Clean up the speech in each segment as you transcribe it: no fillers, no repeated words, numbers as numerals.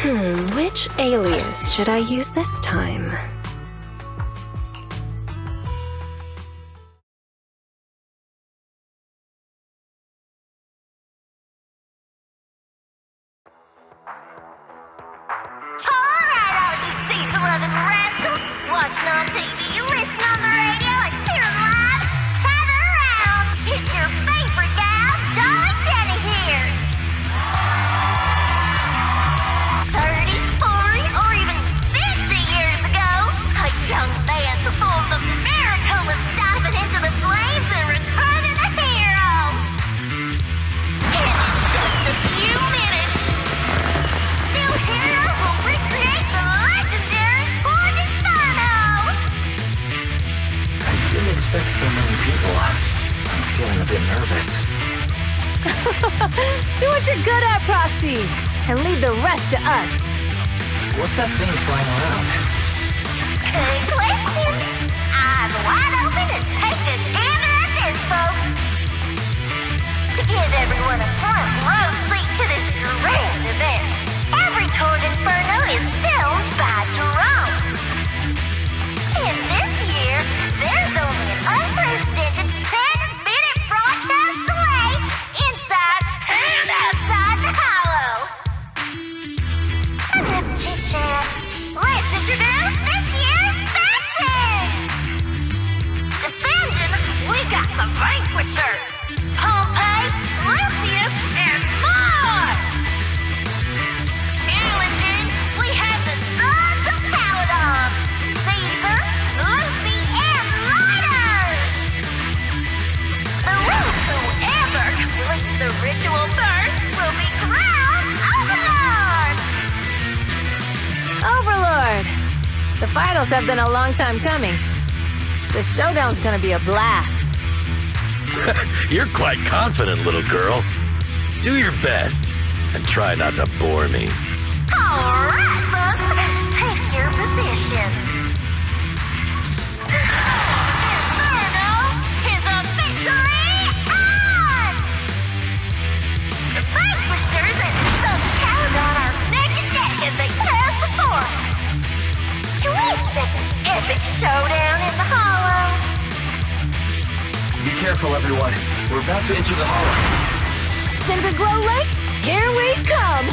Which alias should I use this time? Alright, all you diesel-loving rascals, watching on TV, listening on the radio, and cheering live, gather around! It's your favorite gal, Jolly Jenny here! 30, 40, or even 50 years ago, a young man performed the miracle of diving into the flames and returning a hero! And in just a few minutes, new heroes will recreate the legendary Tour d'Inferno! I didn't expect so many people. I'm feeling a bit nervous. Do what you're good at, Proxy, and leave the rest to us. What's that thing flying around? Good question. Eyes wide open and take a gander at this, folks. To give everyone a front row seat to this grand event, every Tour d'Inferno is filmed by drones. And this year, there's only an unprecedented 10-minute broadcast delay inside and outside the hollow. Enough chit-chat. Let's introduce this year's factions! Defending, we got the Vanquishers, Pompey, Lucius, and Mars! Challenging, we have the Sons of Calydon, Caesar, Lucy, and Ryder! Whoever completes the ritual first will be crowned Overlord! Overlord! The finals have been a long time coming. The showdown's gonna be a blast. You're quite confident, little girl. Do your best and try not to bore me. All right, folks, take your positions. Inferno is officially on! The Vanquishers and Sons of Calydon are neck and neck as they pass the fort. Can we expect an epic showdown in the hollow? Be careful, everyone. We're about to enter the hollow. Cinderglow Lake, here we come!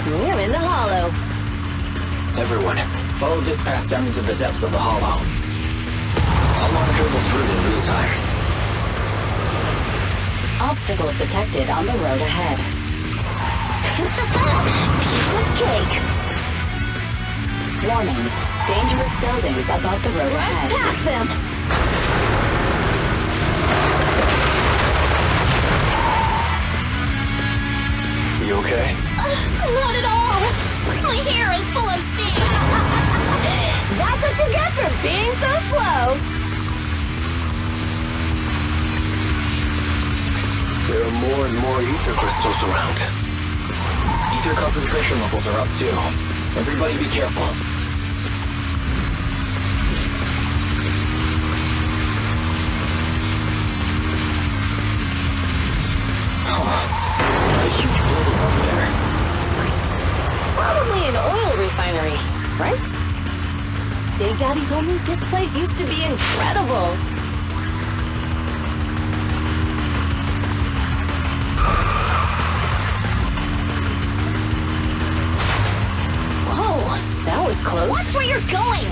We're in the hollow. Everyone, follow this path down into the depths of the hollow. I'll monitor this route in real time. Obstacles detected on the road ahead. Piece of cake. Warning, dangerous buildings above the road ahead. Past them! You okay? Not at all. My hair is full of steam. That's what you get for being so slow! There are more and more ether crystals around. Ether concentration levels are up too. Everybody be careful. There's a huge building over there. Probably an oil refinery, right? Big Daddy told me this place used to be incredible. Whoa, that was close. Watch where you're going.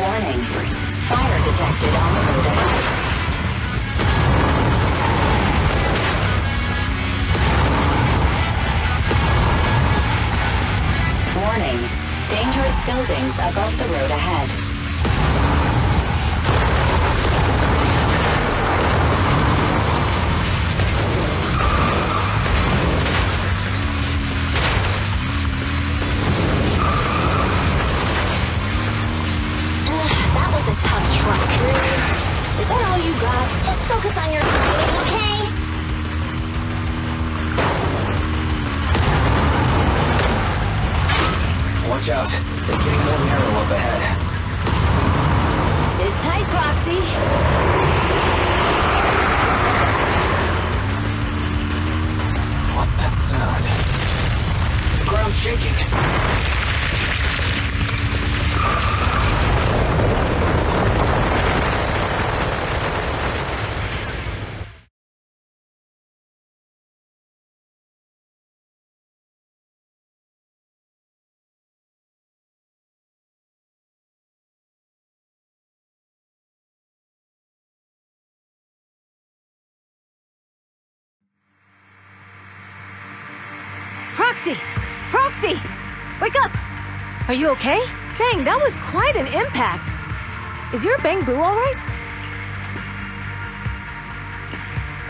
Warning, ring. Dangerous buildings above the road ahead. That was a tough truck. Is that all you got? Just focus on your driving, okay? Watch out. It's getting more narrow up ahead. Sit tight, Proxy. What's that sound? The ground's shaking. Proxy! Proxy! Wake up! Are you okay? Dang, that was quite an impact. Is your bang boo all right?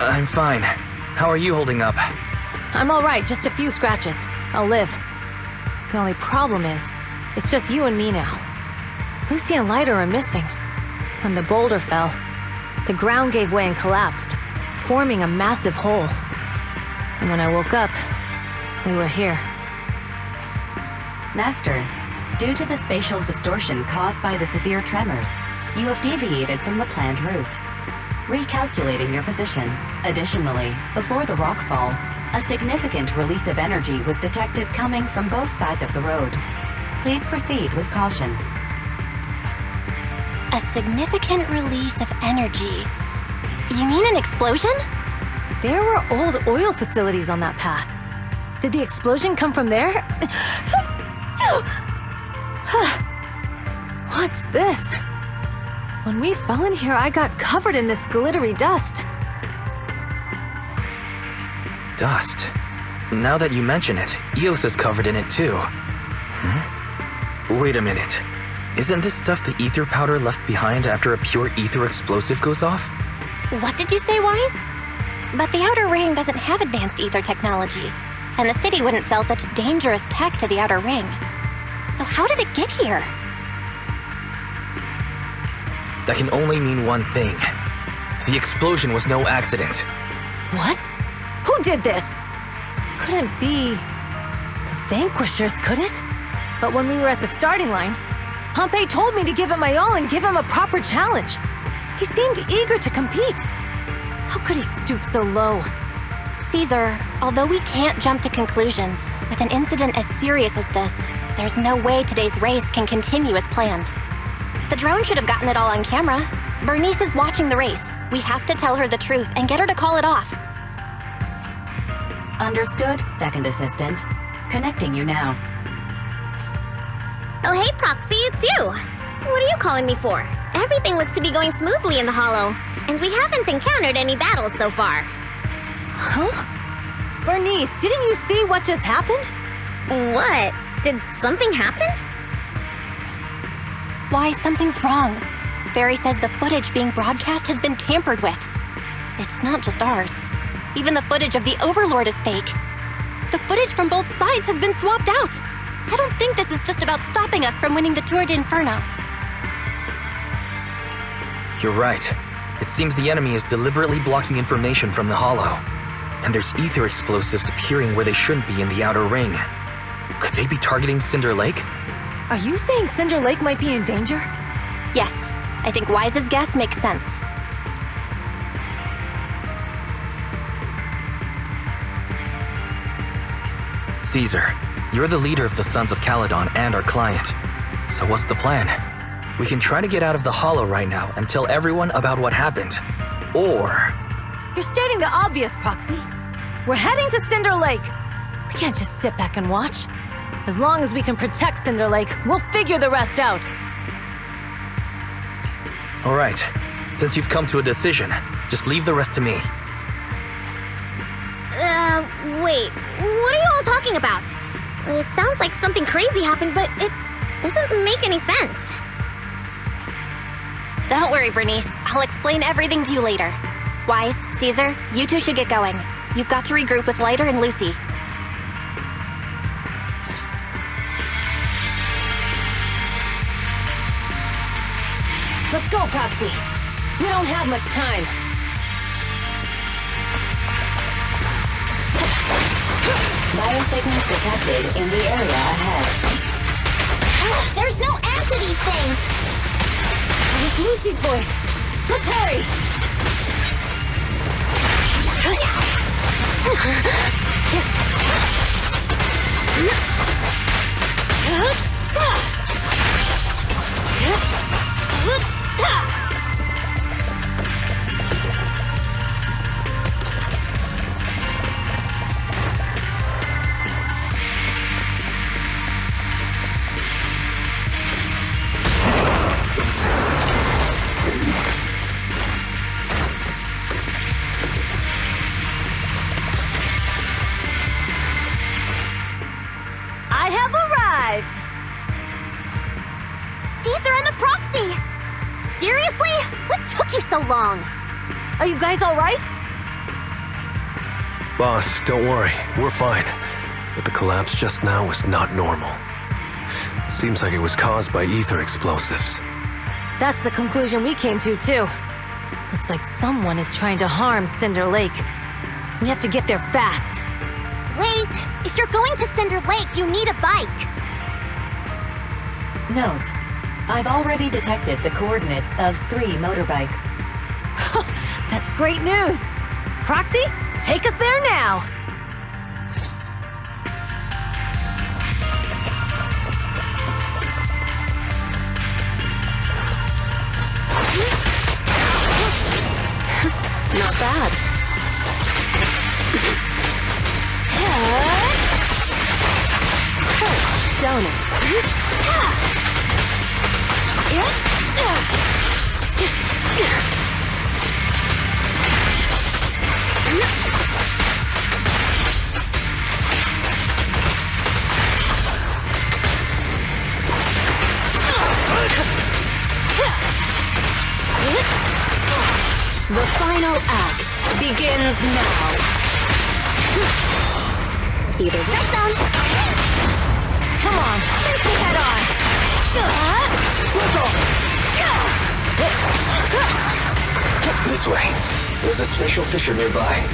I'm fine. How are you holding up? I'm all right, just a few scratches. I'll live. The only problem is, it's just you and me now. Lucy and Lighter are missing. When the boulder fell, the ground gave way and collapsed, forming a massive hole. And when I woke up, we were here. Master, due to the spatial distortion caused by the severe tremors, you have deviated from the planned route. Recalculating your position. Additionally, before the rockfall, a significant release of energy was detected coming from both sides of the road. Please proceed with caution. A significant release of energy. You mean an explosion? There were old oil facilities on that path. Did the explosion come from there? What's this? When we fell in here, I got covered in this glittery dust. Dust. Now that you mention it, Eos is covered in it too. Wait a minute. Isn't this stuff the ether powder left behind after a pure ether explosive goes off? What did you say, Wise? But the Outer Ring doesn't have advanced ether technology, and the city wouldn't sell such dangerous tech to the Outer Ring. So how did it get here? That can only mean one thing. The explosion was no accident. What? Who did this? Couldn't be the Vanquishers, could it? But when we were at the starting line, Pompey told me to give it my all and give him a proper challenge. He seemed eager to compete. How could he stoop so low? Caesar, although we can't jump to conclusions, with an incident as serious as this, there's no way today's race can continue as planned. The drone should have gotten it all on camera. Bernice is watching the race. We have to tell her the truth and get her to call it off. Understood, Second Assistant. Connecting you now. Oh, hey, Proxy, it's you. What are you calling me for? Everything looks to be going smoothly in the Hollow, and we haven't encountered any battles so far. Huh? Bernice, didn't you see what just happened? What? Did something happen? Why, something's wrong. Fairy says the footage being broadcast has been tampered with. It's not just ours. Even the footage of the Overlord is fake. The footage from both sides has been swapped out. I don't think this is just about stopping us from winning the Tour d'Inferno. You're right. It seems the enemy is deliberately blocking information from the Hollow. And there's ether explosives appearing where they shouldn't be in the Outer Ring. Could they be targeting Cinder Lake? Are you saying Cinder Lake might be in danger? Yes, I think Wise's guess makes sense. Caesar, you're the leader of the Sons of Calydon and our client. So what's the plan? We can try to get out of the Hollow right now and tell everyone about what happened. Or... You're stating the obvious, Proxy. We're heading to Cinder Lake. We can't just sit back and watch. As long as we can protect Cinder Lake, we'll figure the rest out. All right. Since you've come to a decision, just leave the rest to me. Wait, what are you all talking about? It sounds like something crazy happened, but it doesn't make any sense. Don't worry, Bernice. I'll explain everything to you later. Wise, Caesar, you two should get going. You've got to regroup with Lighter and Lucy. Let's go, Proxy. We don't have much time. Biosignals detected in the area ahead. There's no end to these things! It's Lucy's voice. Let's hurry! I have arrived! Caesar and the Proxy! Seriously? What took you so long? Are you guys all right? Boss, don't worry. We're fine. But the collapse just now was not normal. Seems like it was caused by ether explosives. That's the conclusion we came to, too. Looks like someone is trying to harm Cinder Lake. We have to get there fast. Wait! If you're going to Cinder Lake, you need a bike! Note, I've already detected the coordinates of 3 motorbikes. That's great news! Proxy, take us there now! Not bad. Don't it? The final act begins now. Either way. Come on, let's head on! This way. There's a special fissure nearby.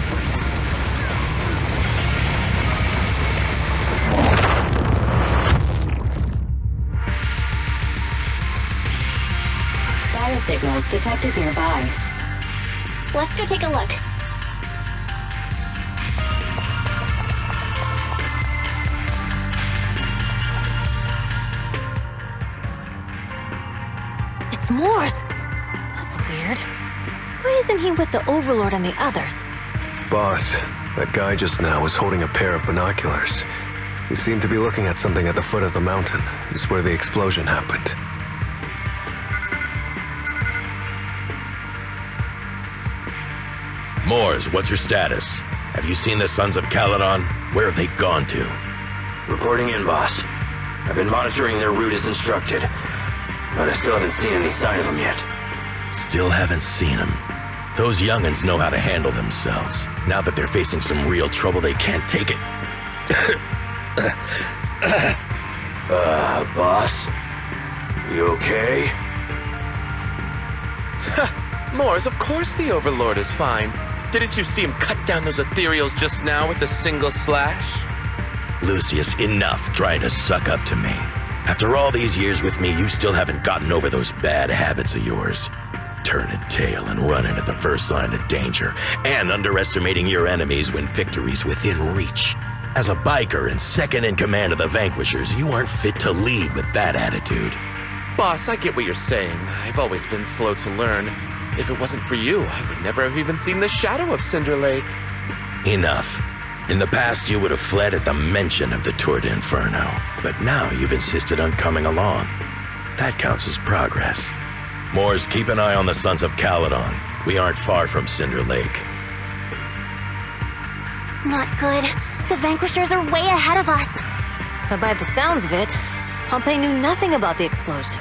Biosignals detected nearby. Let's go take a look. It's Morse! That's weird. Why isn't he with the Overlord and the others? Boss, that guy just now was holding a pair of binoculars. He seemed to be looking at something at the foot of the mountain. It's where the explosion happened. Moors, what's your status? Have you seen the Sons of Calydon? Where have they gone to? Reporting in, boss. I've been monitoring their route as instructed, but I still haven't seen any sign of them yet. Still haven't seen them. Those young'uns know how to handle themselves. Now that they're facing some real trouble, they can't take it. Boss? You okay? Moors, of course the Overlord is fine. Didn't you see him cut down those ethereals just now with a single slash? Lucius, enough trying to suck up to me. After all these years with me, you still haven't gotten over those bad habits of yours. Turning tail and running at the first sign of danger, and underestimating your enemies when victory's within reach. As a biker and second in command of the Vanquishers, you aren't fit to lead with that attitude. Boss, I get what you're saying. I've always been slow to learn. If it wasn't for you, I would never have even seen the shadow of Cinder Lake. Enough. In the past, you would have fled at the mention of the Tour d'Inferno, but now you've insisted on coming along. That counts as progress. Moors, keep an eye on the Sons of Calydon. We aren't far from Cinder Lake. Not good. The Vanquishers are way ahead of us. But by the sounds of it, Pompey knew nothing about the explosion.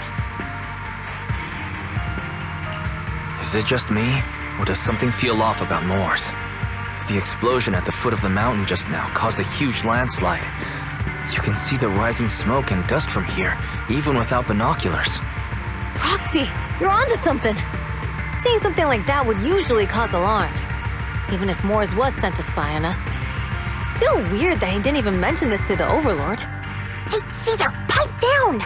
Is it just me, or does something feel off about Moors? The explosion at the foot of the mountain just now caused a huge landslide. You can see the rising smoke and dust from here, even without binoculars. Proxy, you're onto something! Seeing something like that would usually cause alarm. Even if Moors was sent to spy on us. It's still weird that he didn't even mention this to the Overlord. Hey, Caesar, pipe down!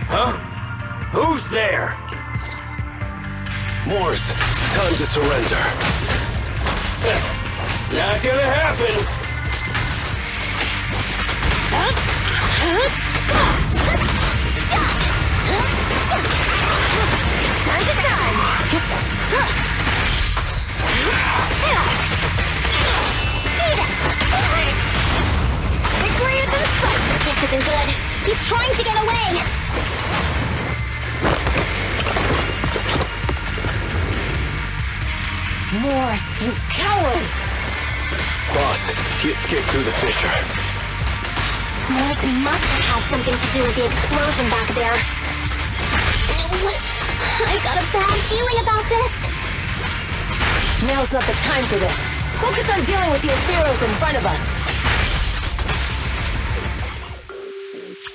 Huh? Who's there? Moors, time to surrender. Not gonna happen! Time to shine! Victory is in sight! This isn't good. He's trying to get away! Moors, you coward! Boss, he escaped through the fissure. Moors must have had something to do with the explosion back there. I got a bad feeling about this. Now's not the time for this. Focus on dealing with the Opheros in front of us.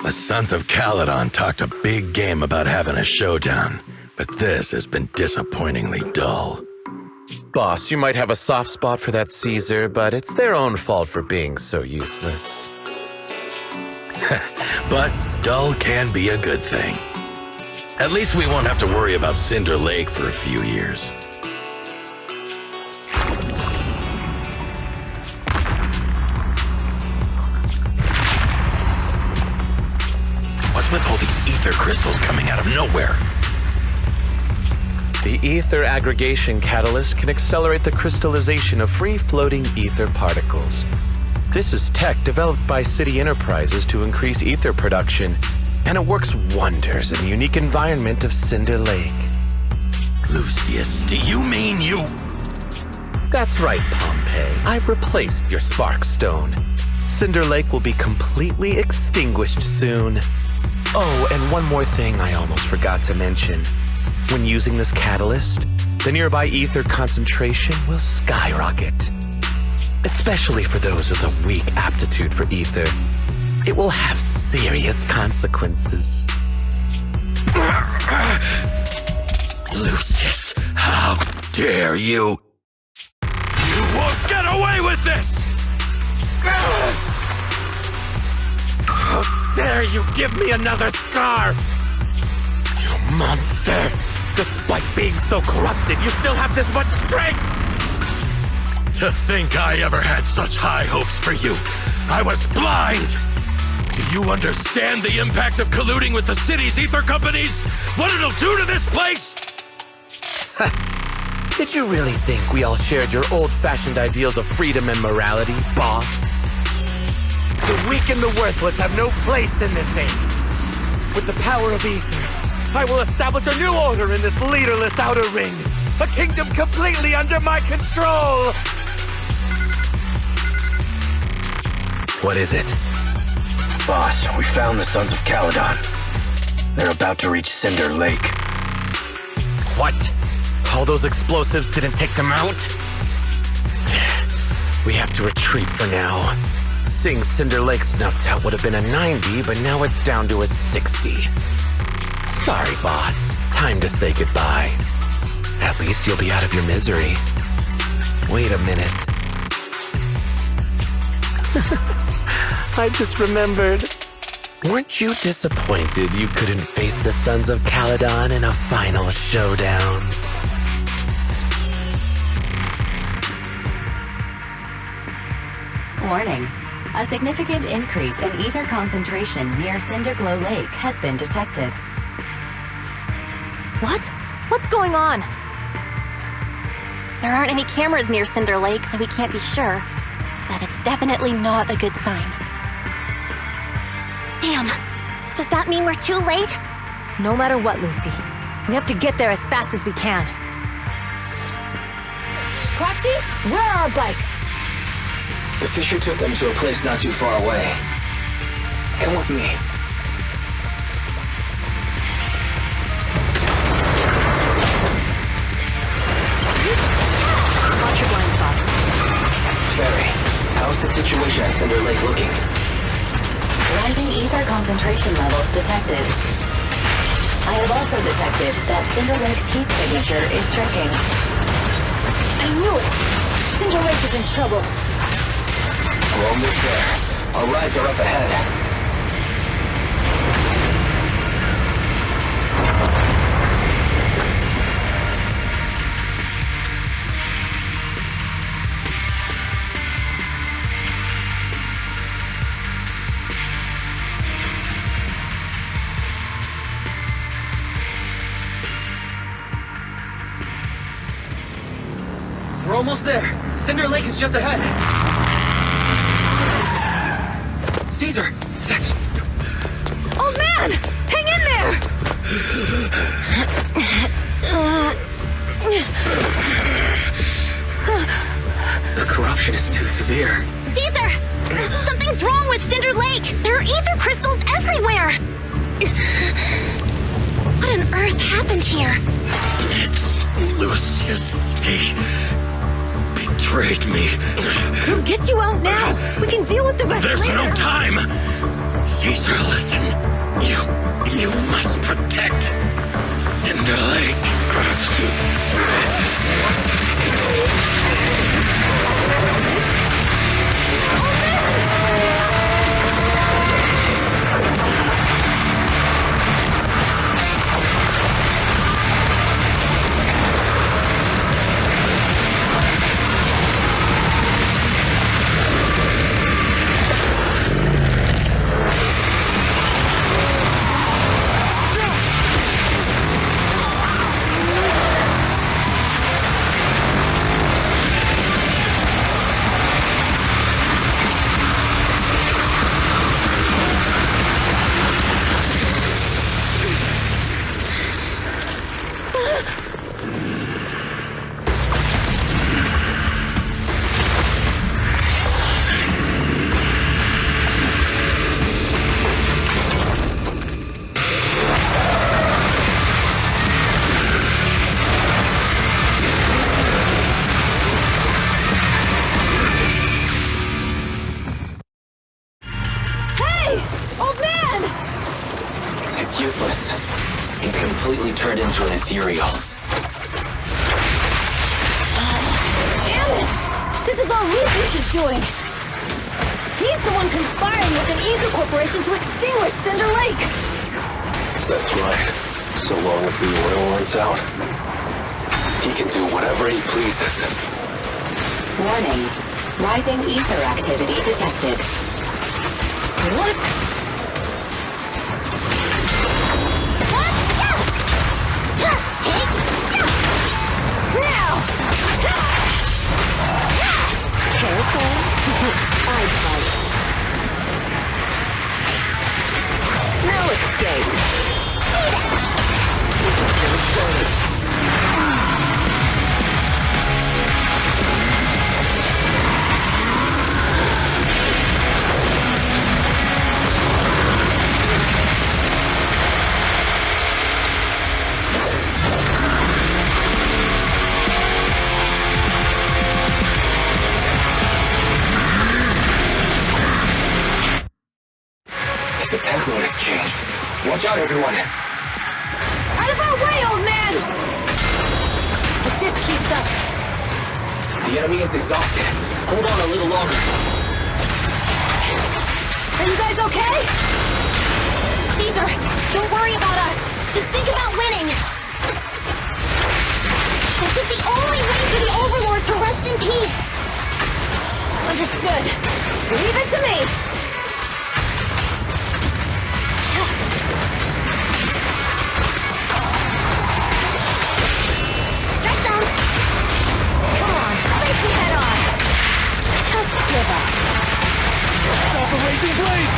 The Sons of Calydon talked a big game about having a showdown, but this has been disappointingly dull. Boss, you might have a soft spot for that Caesar, but it's their own fault for being so useless. But dull can be a good thing. At least we won't have to worry about Cinder Lake for a few years. What's with all these ether crystals coming out of nowhere? The ether aggregation catalyst can accelerate the crystallization of free-floating ether particles. This is tech developed by City Enterprises to increase ether production, and it works wonders in the unique environment of Cinder Lake. Lucius, do you mean you... That's right, Pompey. I've replaced your spark stone. Cinder Lake will be completely extinguished soon. Oh, and one more thing I almost forgot to mention. When using this catalyst, the nearby ether concentration will skyrocket. Especially for those with a weak aptitude for ether. It will have serious consequences. Lucius, how dare you? You won't get away with this! How dare you give me another scar! You monster! Despite being so corrupted, you still have this much strength! To think I ever had such high hopes for you. I was blind! Do you understand the impact of colluding with the city's ether companies? What it'll do to this place? Did you really think we all shared your old-fashioned ideals of freedom and morality, boss? The weak and the worthless have no place in this age. With the power of ether, I will establish a new order in this leaderless outer ring. A kingdom completely under my control! What is it? Boss, we found the Sons of Calydon. They're about to reach Cinder Lake. What? All those explosives didn't take them out? We have to retreat for now. Seeing Cinder Lake snuffed out would have been a 90, but now it's down to a 60. Sorry, boss. Time to say goodbye. At least you'll be out of your misery. Wait a minute. I just remembered. Weren't you disappointed you couldn't face the Sons of Calydon in a final showdown? Warning. A significant increase in ether concentration near Cinderglow Lake has been detected. What? What's going on? There aren't any cameras near Cinder Lake, so we can't be sure. But it's definitely not a good sign. Damn. Does that mean we're too late? No matter what, Lucy. We have to get there as fast as we can. Proxy, where are our bikes? The fissure took them to a place not too far away. Come with me. Watch your blind spots. Fairy, how's the situation at Cinder Lake looking? Rising ether concentration levels detected. I have also detected that Cinder Lake's heat signature is shrinking. I knew it! Cinder Lake is in trouble. We're almost there. Our rides are up ahead. We're almost there. Cinder Lake is just ahead. Caesar, that's... Old man! Hang in there! The corruption is too severe. Caesar! Something's wrong with Cinder Lake! There are ether crystals everywhere! What on earth happened here? It's Lucius. He betrayed me. We'll get you out now! We can deal with the rest There's later! no time! Caesar, listen. You must protect Cinder Lake. Useless. He's completely turned into an ethereal. Damn it! This is all Lucius is doing! He's the one conspiring with an ether corporation to extinguish Cinder Lake! That's right. So long as the oil runs out, he can do whatever he pleases. Warning. Rising ether activity detected. What? I bite. No escape. His attack mode has changed. Watch out, everyone. Out of our way, old man! If this keeps up... The enemy is exhausted. Hold on a little longer. Are you guys okay? Caesar, don't worry about us. Just think about winning. This is the only way for the Overlord to rest in peace. Understood. Leave it to me. Come on, face me head on. Just give up. Stop the raging blade!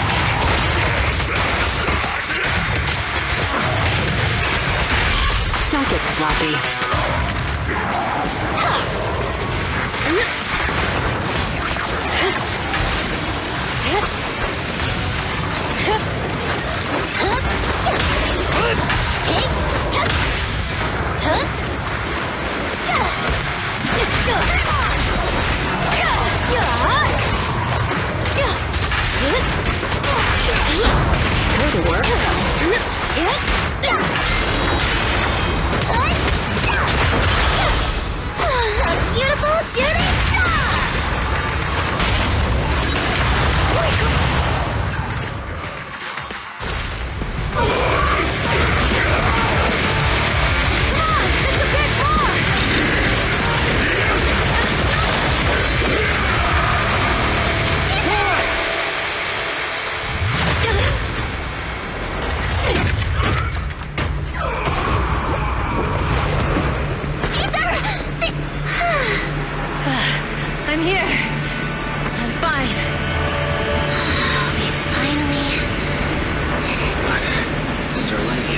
Don't get sloppy. Good work. A beautiful shooting star! I'm here. I'm fine. We finally did it. But Cinder Lake,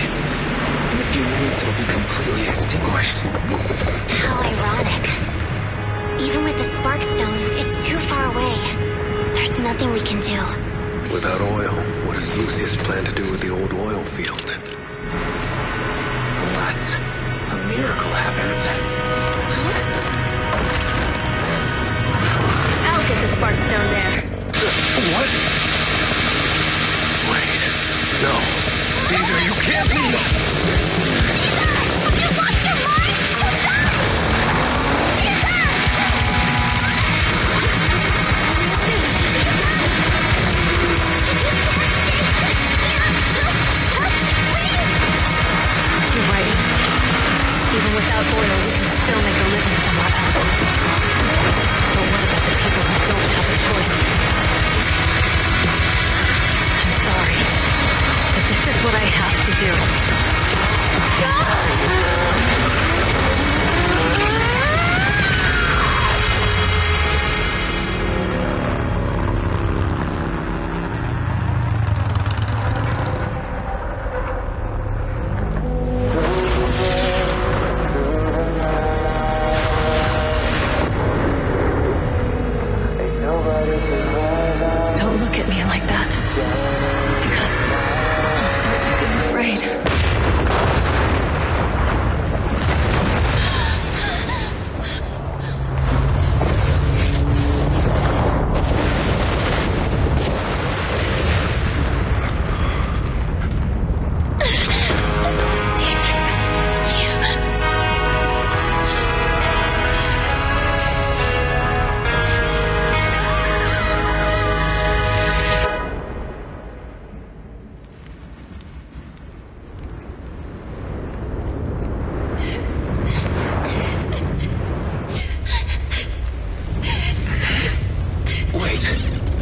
in a few minutes it'll be completely extinguished. How ironic. Even with the Sparkstone, it's too far away. There's nothing we can do. Without oil, what does Lucius plan to do with the old oil field? Unless a miracle happens. I'll get the Sparkstone there. What? Wait. No. Caesar, you can't be! You lost your mind? You're right. Even without oil, we can still make a living somewhere else. But what about the people who don't have a choice? I'm sorry, but this is what I have to do. Don't look at me like that, because I'll start to feel afraid. Wait,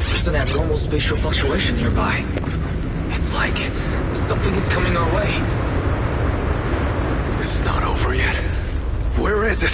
there's an abnormal spatial fluctuation nearby. It's like something is coming our way. It's not over yet. Where is it?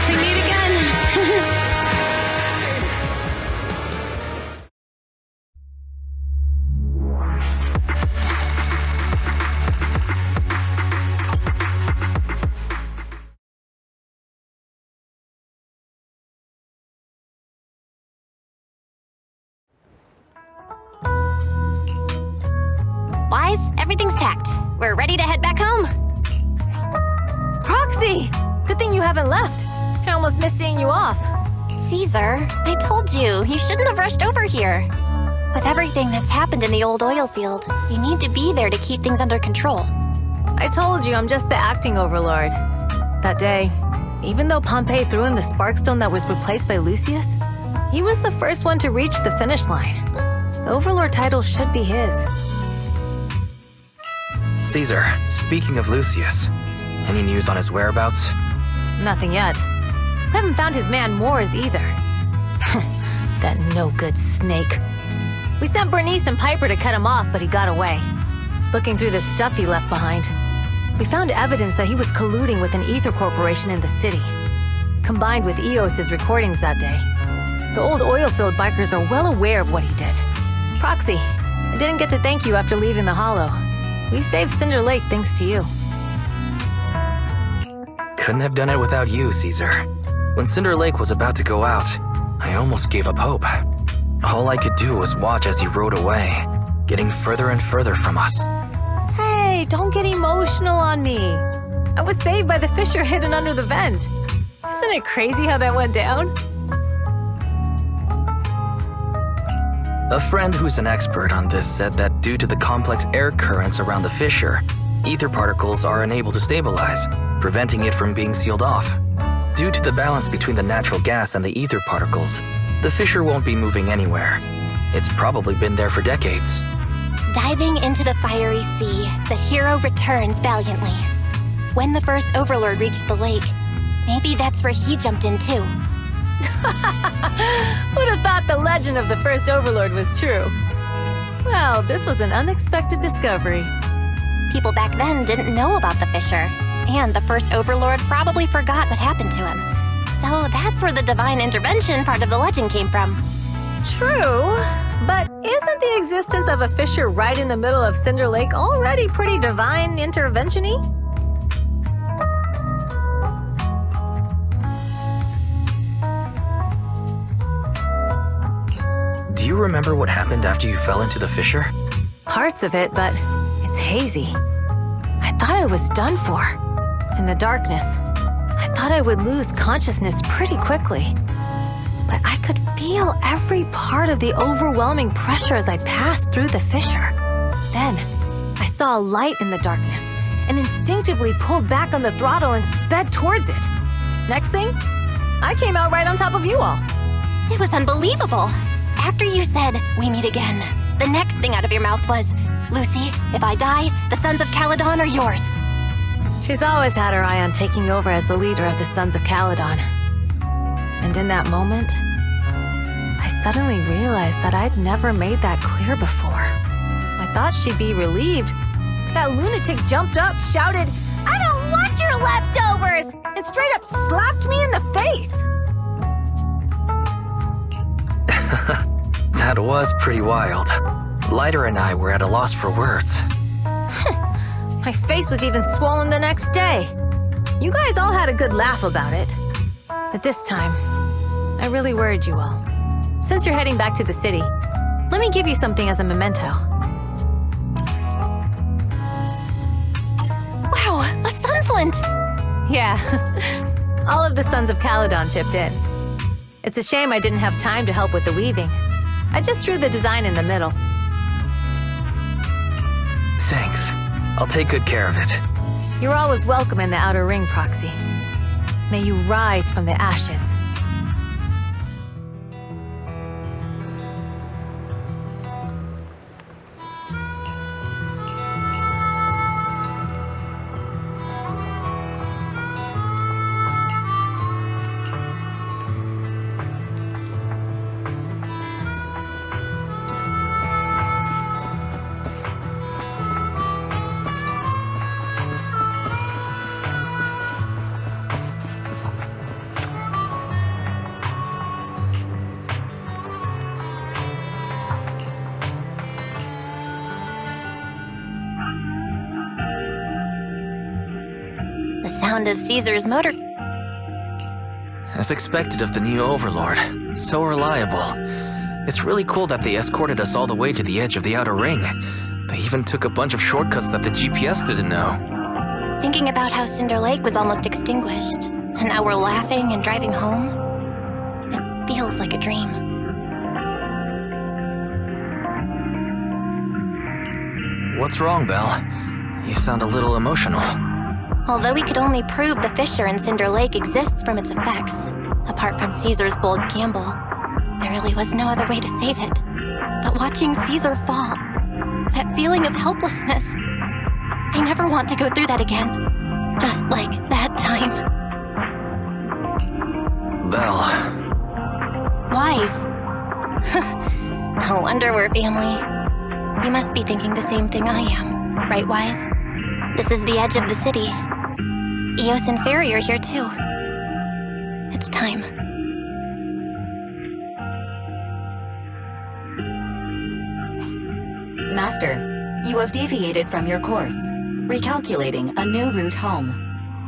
We meet again. Wise, everything's packed. We're ready to head back home. Proxy! Good thing you haven't left. I almost missed seeing you off. Caesar, I told you, you shouldn't have rushed over here. With everything that's happened in the old oil field, you need to be there to keep things under control. I told you I'm just the acting overlord. That day, even though Pompey threw in the Sparkstone that was replaced by Lucius, he was the first one to reach the finish line. The overlord title should be his. Caesar, speaking of Lucius, any news on his whereabouts? Nothing yet. I haven't found his man Moores either. That no-good snake. We sent Bernice and Piper to cut him off, but he got away. Looking through the stuff he left behind, we found evidence that he was colluding with an ether corporation in the city, combined with EOS's recordings that day. The old oil-filled bikers are well aware of what he did. Proxy, I didn't get to thank you after leaving the Hollow. We saved Cinder Lake thanks to you. couldn't have done it without you, Caesar. When Cinder Lake was about to go out, I almost gave up hope. All I could do was watch as he rode away, getting further and further from us. Hey, don't get emotional on me. I was saved by the fissure hidden under the vent. Isn't it crazy how that went down? A friend who's an expert on this said that due to the complex air currents around the fissure, ether particles are unable to stabilize, preventing it from being sealed off. Due to the balance between the natural gas and the ether particles, the fissure won't be moving anywhere. It's probably been there for decades. Diving into the fiery sea, the hero returns valiantly. When the first Overlord reached the lake, maybe that's where he jumped in too. Who'd have thought the legend of the first Overlord was true? Well, this was an unexpected discovery. People back then didn't know about the fissure, and the first Overlord probably forgot what happened to him. So that's where the divine intervention part of the legend came from. True, but isn't the existence of a fissure right in the middle of Cinder Lake already pretty divine intervention-y? Do you remember what happened after you fell into the fissure? Parts of it, but it's hazy. I thought I was done for. In the darkness, I thought I would lose consciousness pretty quickly. But I could feel every part of the overwhelming pressure as I passed through the fissure. Then, I saw a light in the darkness and instinctively pulled back on the throttle and sped towards it. Next thing, I came out right on top of you all. It was unbelievable. After you said, "We meet again," the next thing out of your mouth was, "Lucy, if I die, the Sons of Calydon are yours." She's always had her eye on taking over as the leader of the Sons of Calydon. And in that moment, I suddenly realized that I'd never made that clear before. I thought she'd be relieved, but that lunatic jumped up, shouted, "I don't want your leftovers!" and straight up slapped me in the face. That was pretty wild. Lighter and I were at a loss for words. My face was even swollen the next day. You guys all had a good laugh about it. But this time, I really worried you all. Since you're heading back to the city, let me give you something as a memento. Wow, a sunflint! Yeah, all of the Sons of Calydon chipped in. It's a shame I didn't have time to help with the weaving. I just drew the design in the middle. Thanks. I'll take good care of it. You're always welcome in the Outer Ring, Proxy. May you rise from the ashes. The sound of Caesar's motor. As expected of the new Overlord, so reliable. It's really cool that they escorted us all the way to the edge of the Outer Ring. They even took a bunch of shortcuts that the GPS didn't know. Thinking about how Cinder Lake was almost extinguished, and now we're laughing and driving home, it feels like a dream. What's wrong, Belle? You sound a little emotional. Although we could only prove the fissure in Cinder Lake exists from its effects, apart from Caesar's bold gamble, there really was no other way to save it. But watching Caesar fall, that feeling of helplessness, I never want to go through that again. Just like that time. Belle. Wise. No wonder we're family. You must be thinking the same thing I am, right, Wise? This is the edge of the city. Eos and Fairy are here too. It's time. Master, you have deviated from your course. Recalculating a new route home.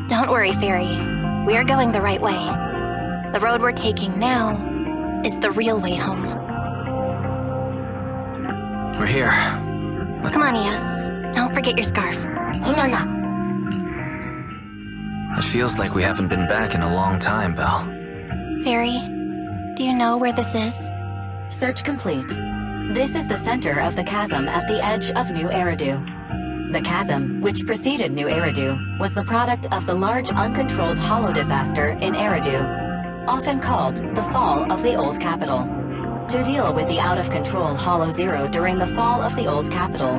Don't worry, Fairy. We're going the right way. The road we're taking now is the real way home. We're here. Come on, Eos. Don't forget your scarf. It feels like we haven't been back in a long time, Belle. Fairy, do you know where this is? Search complete. This is the center of the chasm at the edge of New Eridu. The chasm, which preceded New Eridu, was the product of the large uncontrolled hollow disaster in Eridu, often called the Fall of the Old Capital. To deal with the out-of-control Hollow Zero during the fall of the Old Capital,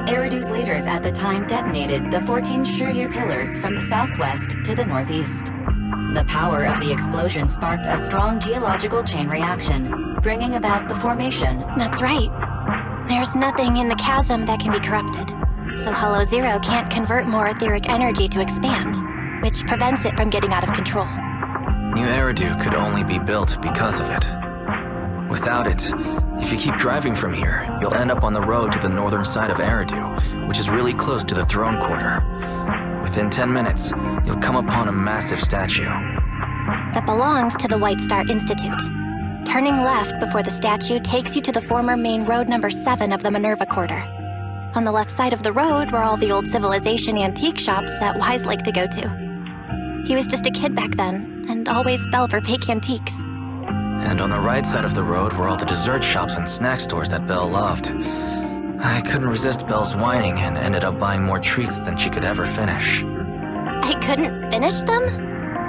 Eridu's leaders at the time detonated the 14 Shuryu pillars from the southwest to the northeast. The power of the explosion sparked a strong geological chain reaction, bringing about the formation. That's right. There's nothing in the chasm that can be corrupted, so Hollow Zero can't convert more etheric energy to expand, which prevents it from getting out of control. New Eridu could only be built because of it. Without it, if you keep driving from here, you'll end up on the road to the northern side of Eridu, which is really close to the throne quarter. Within 10 minutes, you'll come upon a massive statue. That belongs to the White Star Institute. Turning left before the statue takes you to the former main road number 7 of the Minerva Quarter. On the left side of the road were all the old civilization antique shops that Wise liked to go to. He was just a kid back then, and always fell for fake antiques. And on the right side of the road were all the dessert shops and snack stores that Belle loved. I couldn't resist Belle's whining and ended up buying more treats than she could ever finish. I couldn't finish them?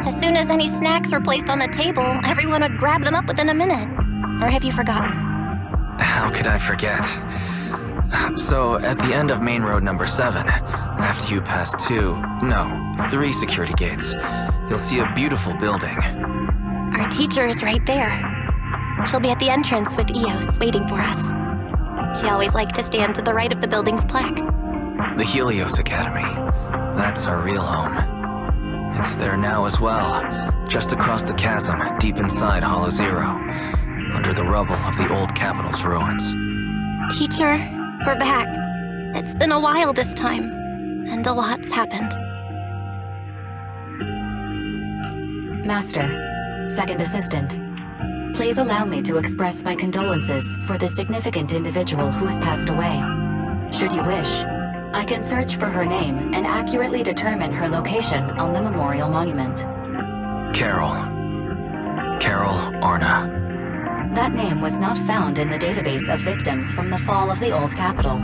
As soon as any snacks were placed on the table, everyone would grab them up within a minute. Or have you forgotten? How could I forget? So, at the end of main road number 7, after you pass 3 security gates, you'll see a beautiful building. Our teacher is right there. She'll be at the entrance with Eos waiting for us. She always liked to stand to the right of the building's plaque. The Helios Academy. That's our real home. It's there now as well, just across the chasm, deep inside Hollow Zero, under the rubble of the old capital's ruins. Teacher, we're back. It's been a while this time, and a lot's happened. Master, Second Assistant, please allow me to express my condolences for the significant individual who has passed away. Should you wish, I can search for her name and accurately determine her location on the memorial monument. Carol Arna. That name was not found in the database of victims from the fall of the old capital.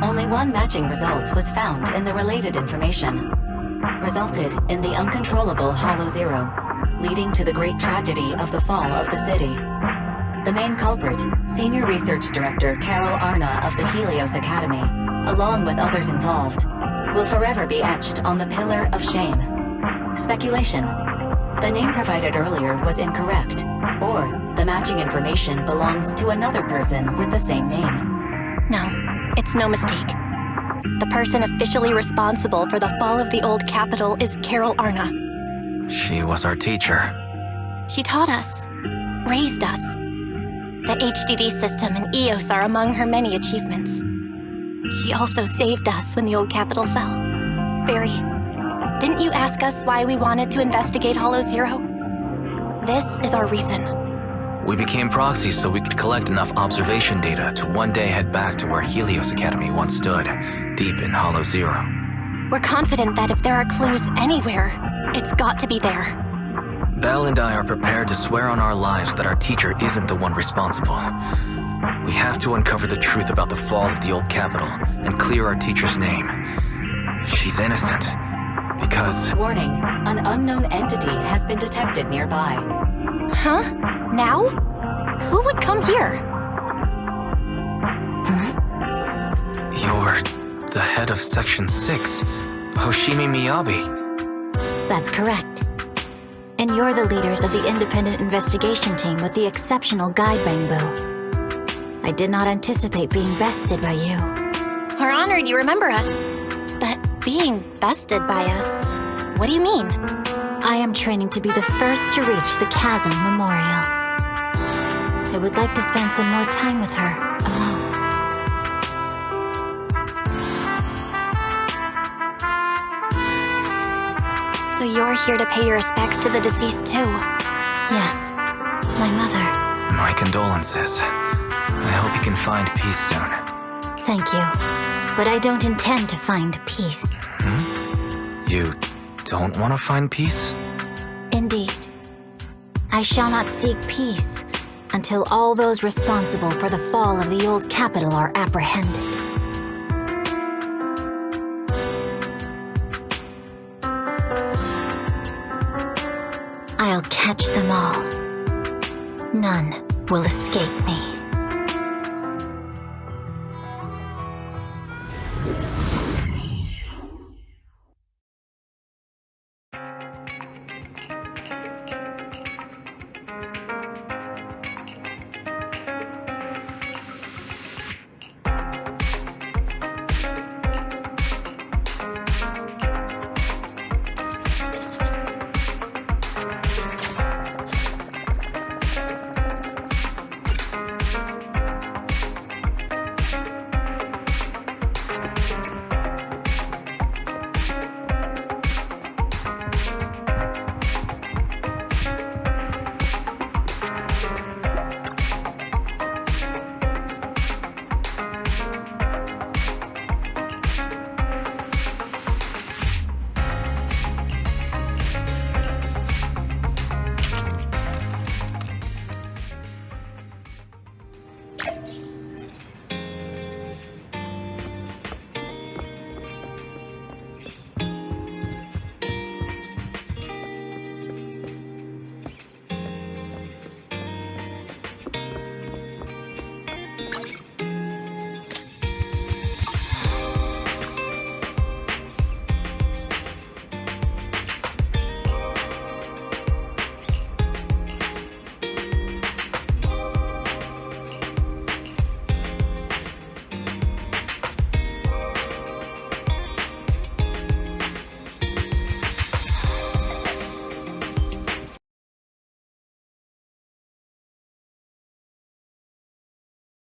Only one matching result was found in the related information. Resulted in the uncontrollable Hollow Zero, leading to the great tragedy of the fall of the city. The main culprit, Senior Research Director Carol Arna of the Helios Academy, along with others involved, will forever be etched on the Pillar of Shame. Speculation. The name provided earlier was incorrect, or the matching information belongs to another person with the same name. No, it's no mistake. The person officially responsible for the fall of the old capital is Carol Arna. She was our teacher. She taught us, raised us. The HDD system and EOS are among her many achievements. She also saved us when the old capital fell. Fairy, didn't you ask us why we wanted to investigate Hollow Zero? This is our reason. We became proxies so we could collect enough observation data to one day head back to where Helios Academy once stood, deep in Hollow Zero. We're confident that if there are clues anywhere, it's got to be there. Belle and I are prepared to swear on our lives that our teacher isn't the one responsible. We have to uncover the truth about the fall of the old capital and clear our teacher's name. She's innocent, because... Warning, an unknown entity has been detected nearby. Huh? Now? Who would come here? You're the head of Section 6, Hoshimi Miyabi. That's correct. And you're the leaders of the independent investigation team with the exceptional guide Bangbo. I did not anticipate being bested by you. We're honored you remember us. But being bested by us, what do you mean? I am training to be the first to reach the Chasm Memorial. I would like to spend some more time with her, alone. So you're here to pay your respects to the deceased too? Yes, my mother. My condolences. I hope you can find peace soon. Thank you. But I don't intend to find peace. You don't want to find peace? Indeed. I shall not seek peace until all those responsible for the fall of the old capital are apprehended. I'll catch them all. None will escape me.